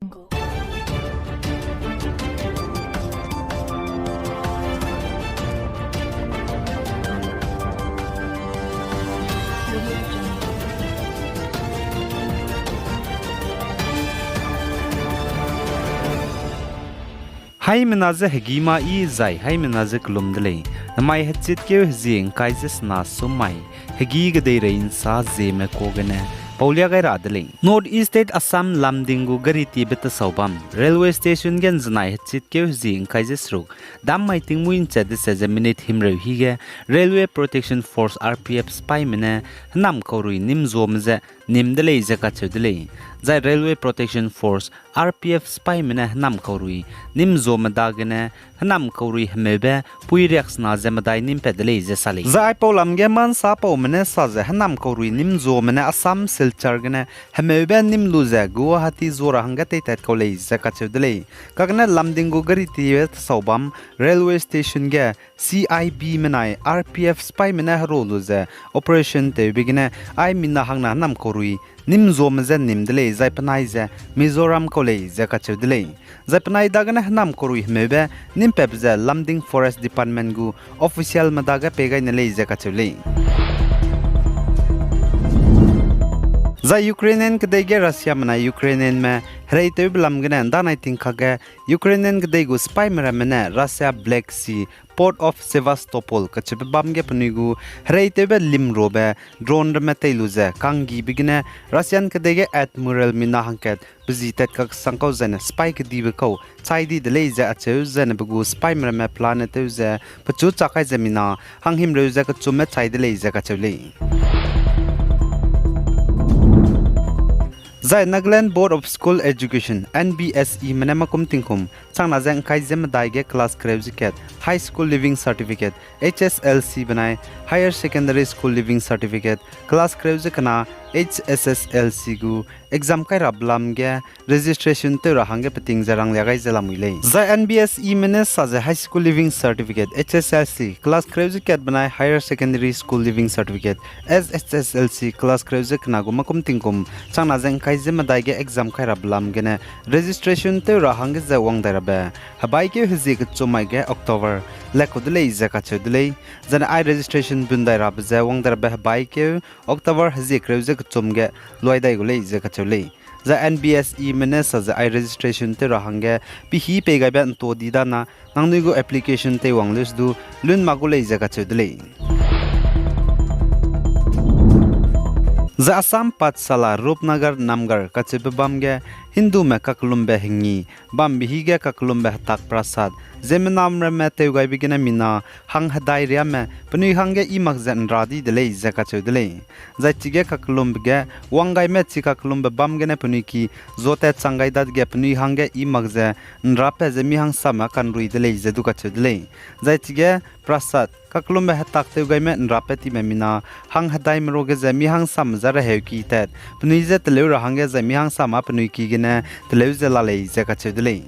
jungle. Audio jungle. Hai menaze hegima I zai hai menaze kulumdele namai hachit ke zing kaizes na sumai hegi gade rein sa zeme kogene Paulia gai radele North East State Assam lamdingu gariti beta saubam railway station gen znai hachit ke zing kaizes ruk dam mai tingmuin chade se minute himre hige railway protection force RPF spy mene nam korui nim zomze nimdele zaka chudele zai railway protection force RPF spy mene nam korui nim zomadagene nam korui hmebe puirex na zemadai nim pedele ze sali zai polam ge man sa po mene sa ze nam korui nim zomene Assam silchargene hmebe nim luze Guwahati zora hangate tet kole zaka chudele kagna lamdingu gariti wet saubam railway station ge CIB menai RPF spy mene haroluze operation te begine I minna hangna nam korui nim zomze nimdele zai panai ze Mizoram kole zaka chudele zai panai dagana nam korui hmebe nim pebze lamding forest department gu official madaga pegai nele zaka chule za Ukrainian kdege Russia mana Ukrainian me hreite blamgene da naiting khage Ukrainian kdegu spy mera mena Russia Black Sea Port of Sevastopol kachbe bamge punigu hreite be limrobe drone me teiluze kangi bigine Russian kdege admiral mina hanket bizitet kak sankau zene spy kdibe ko chaidi de leize achu zene bugu spy mera me planet uze pachu chakai zemina hanghim reuze ka chume chaide leize ka chule Zai Nagaland Board of School Education NBSE Manamakum Tinkum Changna Zang Kai Zemadaige Class Certificate High School Living Certificate HSLC Banai Higher Secondary School Living Certificate Class Certificate HSSLC gu exam kai rablam ge registration te rahange peting jarang lagai jalamile za NBSE mene sa high school living certificate HSLC class certificate banai higher secondary school living certificate SSLC class certificate na gumakum tingkum changna jeng kai jemadai ge exam kai rablam ge ne registration te rahange jawang darabe habai ke hiji ke chomai ge October lekhodle izaka chodle zan I registration bundai rab jawang darabe habai ke October hiji kreuze chomge loidai gule izaka chole za NBSE mene sa za I registration te rahange pi hi pe ga ban to didana nangni go application te wanglus du lun magule izaka chodle za Assam Patsala Rupnagar Namgar kachebe bamge Hindu me kaklumbe hingi bam bihige kaklumbe tak prasad Zeme namre me teugai bigina mina hang hadai ria me puni hange imak zen radi dele zaka chodele za chige kaklumbe wangai me chika kaklumbe bam gene puni ki zote changai dad ge puni hange imak ze nrape ze mi hang sama kan rui dele zedu ka chodele za chige prasad kaklumbe hatak teugai me nrape ti me mina hang hadai mroge ze mi hang sam zara heuki tet puni ze tele ra hange ze mi hang sama puni ki gene tele ze lale zaka chodele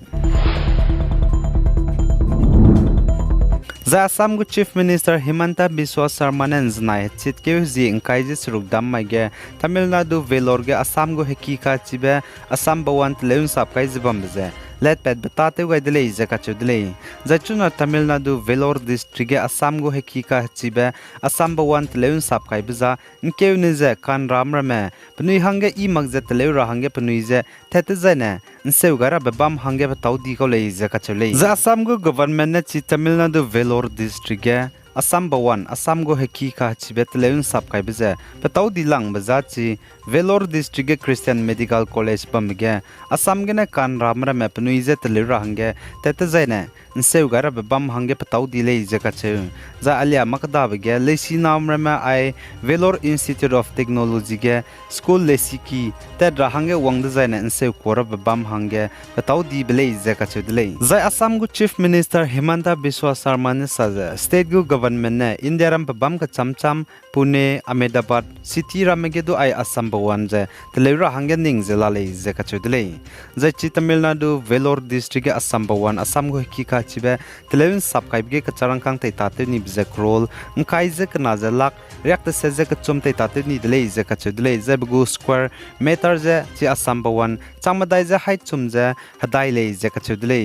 za Assam gu Chief Minister Himanta Biswa Sarma nai chitke ji ingkai ji surukdam maige Tamil Nadu Vellore ge Assam gu hekika chibe Assam bawan leun sapkai jibam beze let pet batate gai dele zaka chudle zachuna Tamil Nadu Vellore district ge Assam gu hekika chibe Assam bawan leun sapkai beza inkeu ne ze kan ramra me pnui hange I magzet leu ra hange pnui ze thete zane Nsewgara bebam hange bataudi ko le zaka chule za Assam gu government ne chi Tamil Nadu Vellore district ge Assam bawan Assam go heki ka chibet leun sap kai beze bataudi lang baza chi Vellore district ge Christian Medical College bamge Assam ge ne kan ramra me pnui ze tele ra hange tete zaine Nsewgara bebam hange bataudi le zaka chu za alia makda bege lesi namra me ai Vellore Institute of Technology ge school lesi ki te ra hange wang de zaine nsew kora bebam hange bataudi bele zaka chu dele za Assam gu Chief Minister Himanta Biswa Sarma ne sa state gu government ने India रम बम का चमचम Pune Ahmedabad city रमेगे दो आई असम बवन जे तलेरा हंगे निंग जिला ले जे कचुदले जे ची Tamil Nadu Vellore district के असम बवन असम को की का चिबे तलेविन सब काइबगे कचरंग कांग ते ताते नि बिजे क्रोल मकाई जे कना जे लाक रिएक्ट से जे कचुम ते ताते नि दले जे कचुदले जे बगु स्क्वायर मीटर जे ची असम बवन चामदाई जे हाइट चुम जे हदाई ले जे कचुदले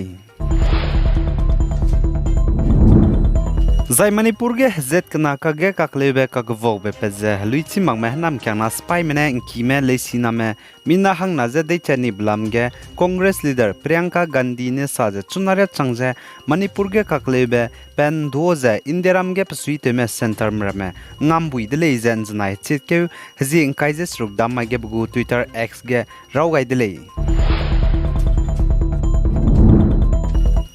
जाय मणिपुर के जेट कना का गे काकलेबे का गवो बे पेजे लुइची मंग में नाम क्या ना स्पाई में इंकी में लेसीना में मीना हंग ना जे दे चनी ब्लम गे कांग्रेस लीडर प्रियंका गांधी ने साजे चुनारे चंगजे मणिपुर के काकलेबे पेन दोजे इंदिराम गे पसुइते में सेंटर में ngam bui de lei zen znai chitke hzi ingkai je sruk dam mai ge bugu Twitter X ge raw gai de lei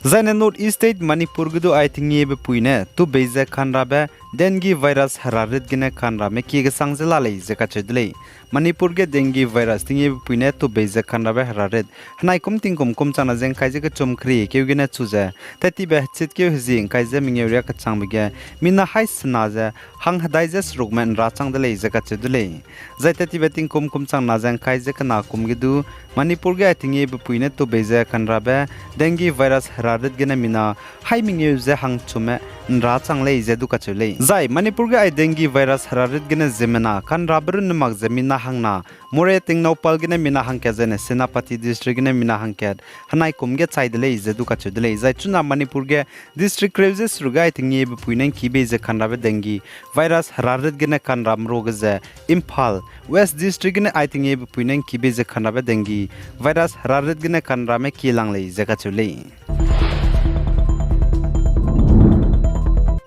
Zane North East State Manipur gudu I think ye be puine tu beize khanra be dengue virus hararit gine khanra me ki ge sangzela lei je ka chedlei Manipur ge dengue virus ting ye be puine tu beize khanra be hararit hanai kum ting kum chana jeng kai je ke chumkhri ke gine chuze tati be chit ke hzi kai je mingeuria ka chang be ge mina hai sna je hang hadai je srugmen ra chang de lei je ka chedlei zai tati be ting kum chang na jeng kai je ka na kum gidu Manipur ge I think ye be puine tu beize khanra be dengue virus hararit gine mina hai mingeu je hang chume ra chang lei je du ka chulei Zai Manipur ge ai dengue virus hararit gene zemena kan rabrun mak zemina hangna more ting no pal gene mina hang ke jene senapati district gene mina hang ke hanai kum ge chai dele je du ka chudele zai chuna Manipur ge district revses rugai ting ye puinen ki be je khanra be dengue virus hararit gene kan ram rog je Imphal West district gene ai ting ye puinen ki be je khanra be dengue virus hararit gene kan rame ki lang le je ka chulei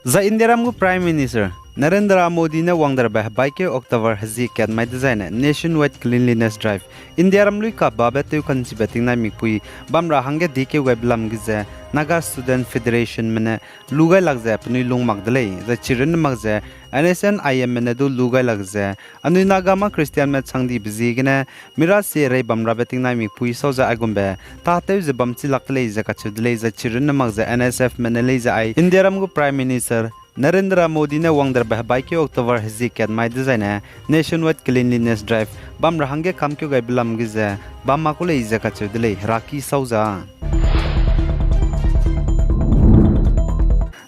The Indian Prime Minister Narendra Modi ne wangdar bah bike October hazi kat mai design nationwide cleanliness drive India ramlui ka babe tu kan si beting na mikpui bamra hange dike weblam gize Naga Student Federation mene lugai lagze apni lung magdalei the chiren magze NSN IM mene du lugai lagze anu Naga ma Christian me changdi bizi gene mira se rei bamra beting na mikpui soza agumbe ta te ze bamchi laklei ze ka chudlei ze chiren magze NSF mene lei ze ai India ram Prime Minister Narendra Modi ne wangdar bah bike October hazi kat mai design nationwide cleanliness drive bam rahange kam kyo gai bilam gize bam ma ko le iza ka chudle raki sauza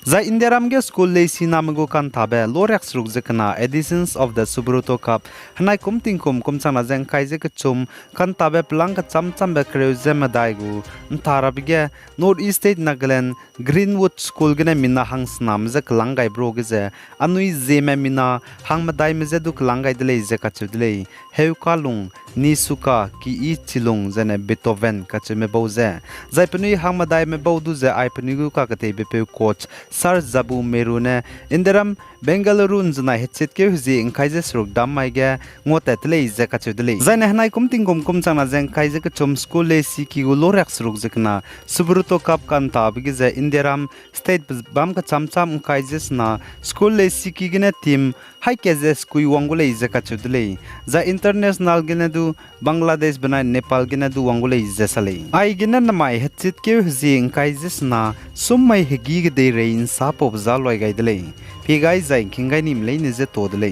Za India ramge school le sinamago kan thabe lorex rukjekna editions of the Subruto Cup hanai kumting kum chana jeng kaije ke chum kan tabe plang ka cham be kreuze madaigu ntarabige North East State Nagaland Greenwood School gene mina hang snam je klangai brogize anui Zeme mina hang madai meze du klangai dele je ka chudle heukalung nisuka ki I chilung jene Beethoven ka cheme boze jai pnui hang madai me bodu je ai pnigu ka kate be pe coach Sar Zabu Merune Indiram Bengaluru nzna hetset ke huzi ingkaije sruk dam maige ngote tle ize ka chudle zaine hanai kumting kum chana jeng kaije ke chum school le siki go lorex sruk jekna Subruto Cup kan ta bigi je Indiram state bam ka chamcham kaije sna school le siki gine team hai ke je skui wangule ize ka chudle za international gine du Bangladesh bana Nepal gine du wangule ize sale ai gine namai hetset ke huzi ingkaije sna summai hegi ge de rein sa pop za loi gaidle pigai zai kingai nim lein je todle